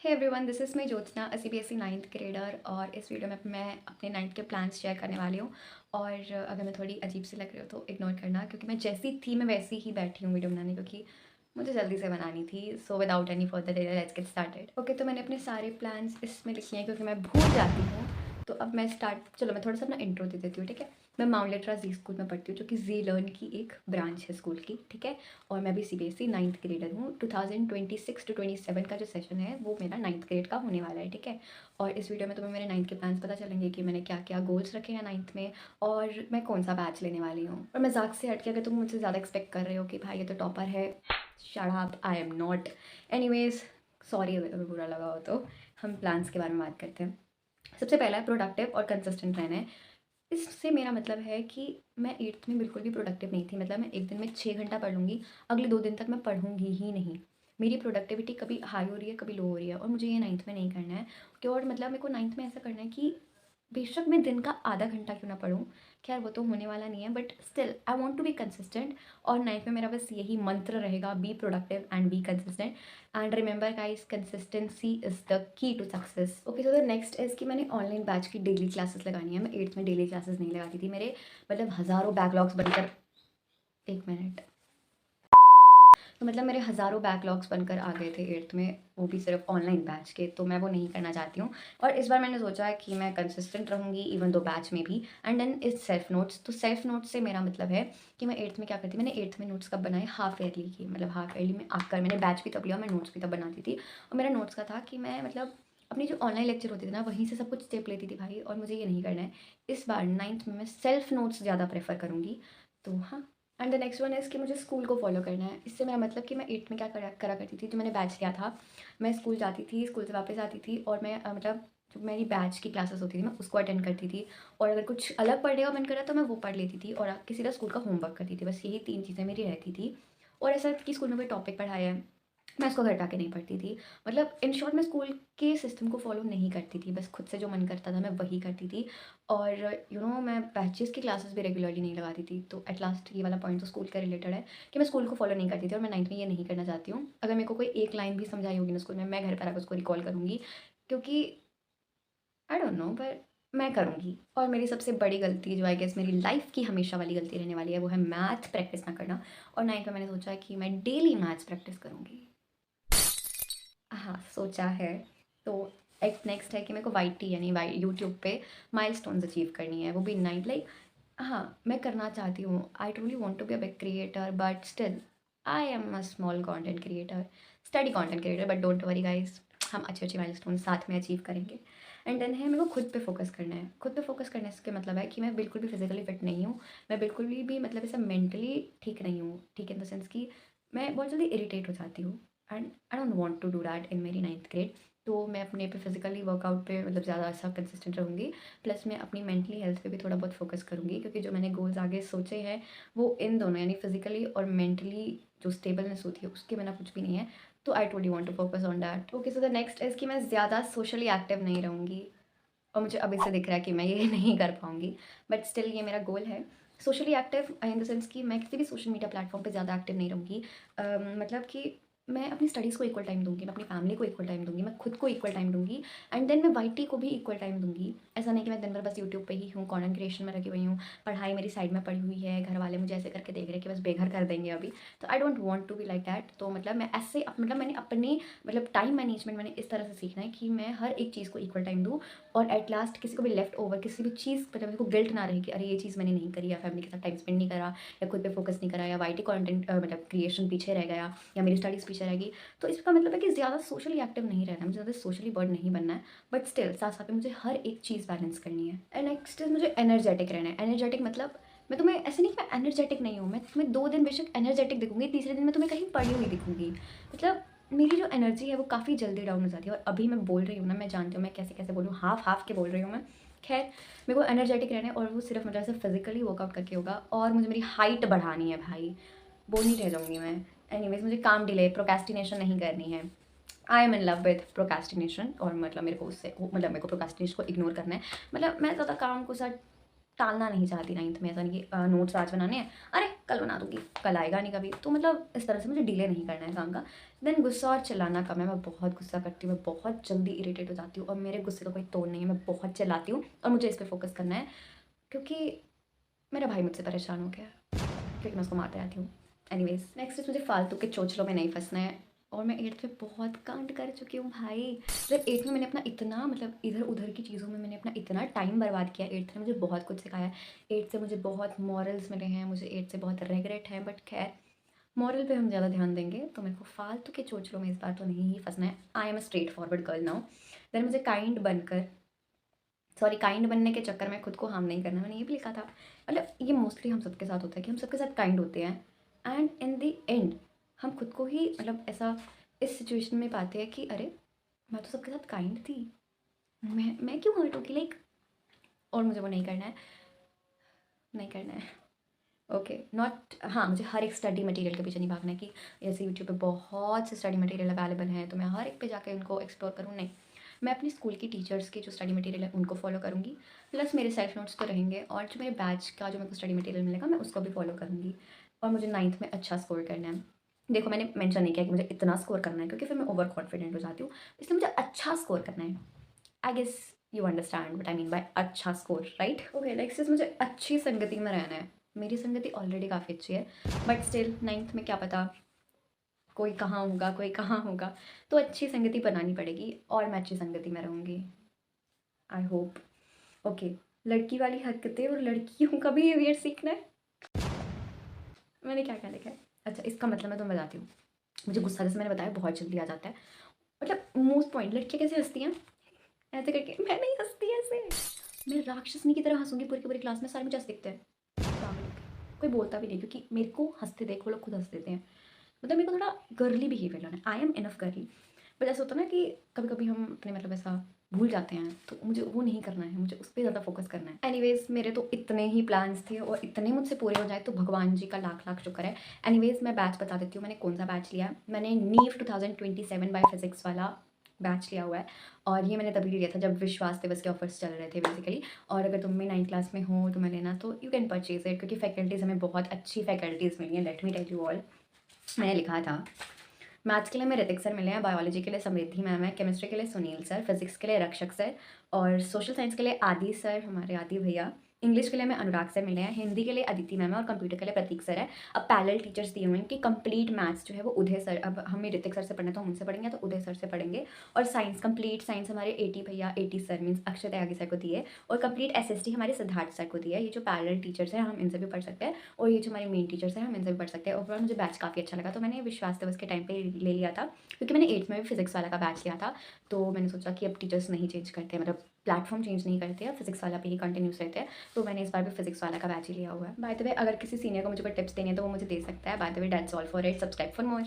Hey everyone, this is my Jyotsna, a CBSE ninth grader. और इस video में मैं अपने नाइन्थ के प्लान्स शेयर करने वाली हूँ। और अगर मैं थोड़ी अजीब सी लग रही हूँ तो इग्नोर करना, क्योंकि मैं जैसी थी मैं वैसी ही बैठी हूँ वीडियो बनाने, क्योंकि मुझे जल्दी से बनानी थी। So without any further delay let's get started. Okay, तो मैंने अपने सारे प्लान्स इसमें लिखे हैं क्योंकि मैं भूल जाती हूँ। तो अब मैं चलो मैं थोड़ा सा अपना इंट्रो दे देती हूँ, ठीक है। मैं माउंट लिट्रा जी स्कूल में पढ़ती हूँ, जो कि जी लर्न की एक ब्रांच है स्कूल की, ठीक है। और मैं भी सीबीएसई नाइन्थ ग्रेडर हूँ। 2026 टू 27 का जो सेशन है वो मेरा नाइन्थ ग्रेड का होने वाला है, ठीक है। और इस वीडियो में तुम्हें मेरे नाइन्थ के प्लान्स पता चलेंगे कि मैंने क्या क्या गोल्स रखे हैं नाइन्थ में, और मैं कौन सा बैच लेने वाली हूँ। और मजाक से हट के अगर तुम मुझसे ज़्यादा एक्सपेक्ट कर रहे हो कि भाई ये तो टॉपर है, shut up, I am not. Anyways, sorry अगर बुरा लगा हो तो। हम प्लान्स के बारे में बात करते हैं। सबसे पहला है प्रोडक्टिव और कंसिस्टेंट रहना है। इससे मेरा मतलब है कि मैं एट्थ में बिल्कुल भी प्रोडक्टिव नहीं थी। मतलब मैं एक दिन में 6 घंटा पढ़ लूँगी, अगले 2 दिन तक मैं पढ़ूँगी ही नहीं। मेरी प्रोडक्टिविटी कभी हाई हो रही है, कभी लो हो रही है, और मुझे ये नाइन्थ में नहीं करना है। कि और मतलब मेरे को नाइन्थ में ऐसा करना है कि बेशक मैं दिन का आधा घंटा क्यों ना पढूँ, खैर वो तो होने वाला नहीं है, but still I want to be consistent. और नाइन्थ में मेरा बस यही मंत्र रहेगा, be productive and be consistent. And remember guys, consistency is the key to success. Okay, so the next is कि मैंने ऑनलाइन बैच की डेली क्लासेस लगानी है। मैं एट्थ में डेली क्लासेस नहीं लगाती थी। मेरे मतलब हज़ारों बैकलॉग्स बनकर, एक मिनट, तो मतलब मेरे हज़ारों बैकलॉग्स बनकर आ गए थे एट्थ में, वो भी सिर्फ ऑनलाइन बैच के। तो मैं वो नहीं करना चाहती हूँ। और इस बार मैंने सोचा है कि मैं कंसिस्टेंट रहूँगी इवन दो बैच में भी। And then is self notes. तो सेल्फ नोट्स से मेरा मतलब है कि मैं एट्थ में क्या करती, मैंने एट्थ में नोट्स कब बनाए, हाफ ईयरली की, मतलब हाफ ईयरली में आकर मैंने बैच भी तब लिया, मैं नोट्स भी तब बनाती थी। और मेरा नोट्स का था कि मैं मतलब अपनी जो ऑनलाइन लेक्चर होते थे ना, वहीं से सब कुछ स्टेप लेती थी भाई। और मुझे ये नहीं करना है। इस बार नाइन्थ में मैं सेल्फ नोट्स ज़्यादा प्रेफर करूँगी। तो हाँ। And the next one is कि मुझे स्कूल को फॉलो करना है। इससे मेरा मतलब कि मैं एट्थ में क्या करा करा करती थी, जो मैंने बैच लिया था, मैं स्कूल जाती थी, स्कूल से वापस आती थी, और मैं मतलब जो मेरी बैच की क्लासेस होती थी मैं उसको अटेंड करती थी। और अगर कुछ अलग पढ़ने का मन करा तो मैं वो पढ़ लेती थी, और किसी तरह स्कूल का होमवर्क करती थी। बस यही 3 चीज़ें मेरी रहती थी। और ऐसा कि स्कूल में कोई टॉपिक पढ़ाया है, मैं उसको घर पे आके नहीं पढ़ती थी। मतलब इन शॉर्ट, मैं स्कूल के सिस्टम को फॉलो नहीं करती थी, बस खुद से जो मन करता था मैं वही करती थी। और मैं बैचेस की क्लासेस भी रेगुलरली नहीं लगाती थी। तो एट लास्ट ये वाला पॉइंट तो स्कूल के रिलेटेड है कि मैं स्कूल को फॉलो नहीं करती थी, और मैं नाइन्थ में ये नहीं करना चाहती हूँ। अगर मेरे को कोई एक लाइन भी समझाई होगी ना स्कूल में, मैं घर पर आकर उसको रिकॉल करूँगी, क्योंकि आई डोंट नो, पर मैं करूँगी। और मेरी सबसे बड़ी गलती, जो आई गेस मेरी लाइफ की हमेशा वाली गलती रहने वाली है, वो है मैथ प्रैक्टिस ना करना। और नाइन्थ में मैंने सोचा है कि मैं डेली मैथ्स प्रैक्टिस करूँगी। हाँ, सोचा है। तो एक नेक्स्ट है कि मेरे को वाईटी यानी वाई यूट्यूब पे माइलस्टोन्स अचीव करनी है, वो भी नाइट लाइक। हाँ, मैं करना चाहती हूँ। I truly want to be a big creator, but still I am a small content creator, study content creator. But don't worry guys, हम अच्छे अच्छे माइलस्टोन साथ में अचीव करेंगे। एंड देन है, मेरे को खुद पे फोकस करना है। खुद पे फोकस करने से मतलब है कि मैं बिल्कुल भी फिजिकली फिट नहीं हूँ। मैं बिल्कुल भी मतलब ऐसा मेंटली ठीक नहीं हूँ, ठीक इन द सेंस कि मैं बहुत जल्दी इरिटेट हो जाती हूँ। And I don't want to do that in मेरी नाइन्थ ग्रेड। तो मैं अपने पे फिजिकली वर्कआउट पे मतलब ज़्यादा ऐसा कंसिस्टेंट रहूँगी। प्लस मैं अपनी मेंटली हेल्थ पे भी थोड़ा बहुत फोकस करूँगी, क्योंकि जो मैंने गोल्स आगे सोचे हैं वो इन दोनों यानी फिजिकली और मेंटली जो स्टेबलनेस होती है उसके बिना कुछ भी नहीं है। तो I totally want to focus on that. Okay, so the next is कि मैं ज़्यादा सोशली एक्टिव नहीं रहूँगी। और मुझे अभी से दिख रहा है कि मैं ये नहीं कर पाऊँगी, बट स्टिल ये मेरा गोल है। Socially active in the sense कि मैं किसी भी सोशल मीडिया प्लेटफॉर्म पे ज़्यादा एक्टिव नहीं रहूँगी। मतलब कि मैं अपनी स्टडीज़ को इक्वल टाइम दूँगी, मैं अपनी फैमिली को इक्वल टाइम दूँगी, मैं खुद को इक्वल टाइम दूँगी। एंड देन मैं वाईटी को भी इक्वल टाइम दूँगी। ऐसा नहीं कि मैं दिन भर बस यूट्यूब पे ही हूँ, कंटेंट क्रिएशन में लगी हुई हूँ, पढ़ाई मेरी साइड में पड़ी हुई है, घर वाले मुझे ऐसे करके देख रहे हैं कि बस बेघर कर देंगे अभी। तो I don't want to be like that. तो मतलब मैं ऐसे मतलब मैंने अपनी मतलब टाइम मैनेजमेंट मैंने इस तरह से सीखना है कि मैं हर एक चीज़ को इक्वल टाइम दूँ। और एट लास्ट किसी को भी लेफ्ट ओवर किसी भी चीज़ मतलब मेरे को गिल्ट ना रहे कि अरे ये चीज़ मैंने नहीं करी, या फैमिली के साथ टाइम स्पेंड नहीं करा, या खुद पे फोकस नहीं करा, या वाईटी कंटेंट मतलब क्रिएशन पीछे रह गया, या मेरी स्टडीज़ पीछे रह गई। तो इसका मतलब है कि ज़्यादा सोशली एक्टिव नहीं रहना है, मुझे ज़्यादा सोशली बर्ड नहीं बनना है। बट स्टिल साथ साथ में मुझे हर एक चीज़ बैलेंस करनी है। एंड नेक्स्ट मुझे एनर्जेटिक रहना है। एनर्जेटिक मतलब मैं तुम्हें ऐसे नहीं कि मैं एनर्जेटिक नहीं हूँ, मैं तुम्हें 2 दिन बेशक एनर्जेटिक दिखूंगी, तीसरे दिन मैं तुम्हें कहीं पड़ी हुई दिखूंगी। मतलब मेरी जो एनर्जी है वो काफ़ी जल्दी डाउन हो जाती है। और अभी मैं बोल रही हूँ ना, मैं जानती हूँ मैं कैसे कैसे बोलूँ, हाफ हाफ के बोल रही हूँ मैं। खैर, मेरे को एनर्जेटिक रहना है, और वो सिर्फ मतलब ऐसे फिजिकली वर्कआउट करके होगा। और मुझे मेरी हाइट बढ़ानी है भाई, वो नहीं रह जाऊँगी मैं। एनीवेज, मुझे काम डिले प्रोक्रेस्टिनेशन नहीं करनी है। I M in love with procrastination, और मतलब मेरे को उससे मतलब मेरे को प्रोक्रेस्टिनेशन को इग्नोर करना है। मतलब मैं ज़्यादा काम को साथ टालना नहीं चाहती 9th में, ऐसा नहीं कि नोट्स आज बनाने हैं, अरे कल बना दूँगी, कल आएगा नहीं कभी, तो मतलब इस तरह से मुझे डिले नहीं करना है काम का। देन गुस्सा और चिल्लाना कम है, मैं बहुत गुस्सा करती हूँ, मैं बहुत जल्दी इरिटेट हो जाती हूँ और मेरे गुस्से का कोई तोड़ नहीं है, मैं बहुत चिल्लाती हूँ और मुझे इस पे फोकस करना है क्योंकि मेरा भाई मुझसे परेशान हो गया है, क्योंकि मैं उसको मारते रहती हूँ। एनीवेज़ नेक्स्ट इज़ मुझे फालतू के चोचलों में नहीं फँसना है और मैं 8th में बहुत कांड कर चुकी हूँ भाई। मतलब 8th में मैंने अपना इतना मतलब इधर-उधर की चीज़ों में मैंने अपना इतना टाइम बर्बाद किया। 8th ने मुझे बहुत कुछ सिखाया है। 8th से मुझे बहुत मॉरल्स मिले हैं, मुझे 8th से बहुत रिग्रेट है, बट खैर मॉरल पे हम ज़्यादा ध्यान देंगे, तो मेरे को फालतू के चोचलों में इस बार तो नहीं ही फँसना है। I am a straightforward girl now. Then मुझे काइंड बनने के चक्कर में खुद को हार्म नहीं करना, मैंने ये भी लिखा था। मतलब ये मोस्टली हम सबके साथ होता है कि हम सबके साथ काइंड होते हैं एंड इन द एंड हम खुद को ही मतलब ऐसा इस सिचुएशन में पाते हैं कि अरे मैं तो सबके साथ काइंड थी, मैं क्यों हर्ट होगी लाइक। और मुझे वो नहीं करना है, नहीं करना है। ओके नॉट, हाँ मुझे हर एक स्टडी मटेरियल के पीछे नहीं भागना है कि जैसे यूट्यूब पे बहुत से स्टडी मटेरियल अवेलेबल हैं तो मैं हर एक पे जाके उनको एक्सप्लोर करूँ, नहीं। मैं अपनी स्कूल की टीचर्स के जो स्टडी मटेरियल है उनको फॉलो करूँगी, प्लस मेरे सेल्फ नोट्स तो रहेंगे और जो मेरे बैच का जो मेरे को स्टडी मटेरियल मिलेगा मैं उसको भी फॉलो करूँगी। और मुझे 9th में अच्छा स्कोर करना है। देखो मैंने मेंशन नहीं किया कि मुझे इतना स्कोर करना है क्योंकि फिर मैं ओवर कॉन्फिडेंट हो जाती हूँ, इसलिए मुझे अच्छा स्कोर करना है। I guess you understand what I mean by अच्छा score, right? Okay next is मुझे अच्छी संगति में रहना है। मेरी संगति ऑलरेडी काफ़ी अच्छी है, बट स्टिल 9th में क्या पता कोई कहाँ होगा, कोई कहाँ होगा, तो अच्छी संगति बनानी पड़ेगी और मैं अच्छी संगति में रहूँगी, आई होप। ओके लड़की वाली हरकतें और लड़कियों का बिहेवियर सीखना है। मैंने क्या-क्या लिखा है? अच्छा इसका मतलब मैं तुम्हें बताती हूँ। मुझे गुस्सा जैसे मैंने बताया बहुत जल्दी आ जाता है। मतलब मोस्ट पॉइंट लड़कियाँ कैसे हँसती हैं? ऐसे करके, मैं नहीं हँसती ऐसे। मैं राक्षसनी की तरह हँसूँगी पूरी की पूरी क्लास में, सारे मुझे हँस दिखते हैं। पागल हो के। कोई बोलता भी नहीं क्योंकि मेरे को हँसते देख वो लोग खुद हँस देते हैं। मतलब मेरे को थोड़ा गर्ली बिहेवियर लाना है। I am enough girly. But ऐसा होता है ना कि कभी-कभी हम अपने मतलब ऐसा भूल जाते हैं, तो मुझे वो नहीं करना है, मुझे उस पे ज़्यादा फ़ोकस करना है। एनीवेज़ मेरे तो इतने ही प्लान्स थे और इतने मुझसे पूरे हो जाए तो भगवान जी का लाख-लाख शुक्र है। एनीवेज़ मैं बैच बता देती हूँ मैंने कौन-सा बैच लिया है। मैंने नीव 2027 बाय फिज़िक्स वाला बैच लिया हुआ है और ये मैंने तभी लिया था जब विश्वास दिवस के ऑफर्स चल रहे थे बेसिकली। और अगर तुम भी 9th क्लास में हो तुम्हें लेना तो यू कैन परचेज़ इट क्योंकि फैकल्टीज़ हमें बहुत अच्छी फैकल्टीज़ मिली हैं, let me tell you all. मैंने लिखा था मैथ्स के लिए हमें ऋतिक सर मिले हैं, बायोलॉजी के लिए समृद्धि मैम है, केमिस्ट्री के लिए सुनील सर, फिजिक्स के लिए रक्षक सर और सोशल साइंस के लिए आदि सर, हमारे आदि भैया। इंग्लिश के लिए हमें अनुराग सर मिले हैं, हिंदी के लिए अदिति मैम है और कंप्यूटर के लिए प्रतीक सर है। अब पैरेलल टीचर्स दिए हुए हैं कि कंप्लीट मैथ्स जो है वो उदय सर, अब हमें ऋतिक सर से पढ़ना तो हम उनसे पढ़ेंगे, तो उदय सर से पढ़ेंगे। और साइंस कंप्लीट साइंस हमारे एटी भैया, एटी सर मीन्स अक्षय त्यागी सर को दिए और कंप्लीट एसएसटी हमारे सिद्धार्थ सर को दिया है। ये जो पैरेलल टीचर्स हैं हम इनसे भी पढ़ सकते हैं और ये जो हमारे मेन टीचर्स हैं हम इनसे भी पढ़ सकते हैं। ओवरऑल मुझे बैच काफ़ी अच्छा लगा तो मैंने विश्वास दिवस के टाइम पे ले लिया था क्योंकि मैंने 8th में भी फिजिक्स वाला का बैच लिया था, तो मैंने सोचा कि अब टीचर्स नहीं चेंज करते, मतलब प्लेटफॉर्म चेंज नहीं करते हैं, फिजिक्स वाला पे ही कंटिन्यूस रहते हैं, तो मैंने इस बार भी फिजिक्स वाला का बैच ही लिया हुआ है। बाय द वे अगर किसी सीनियर को मुझे कोई टिप्स देनी है तो वो मुझे दे सकता है। By the way that's all for it, subscribe for more.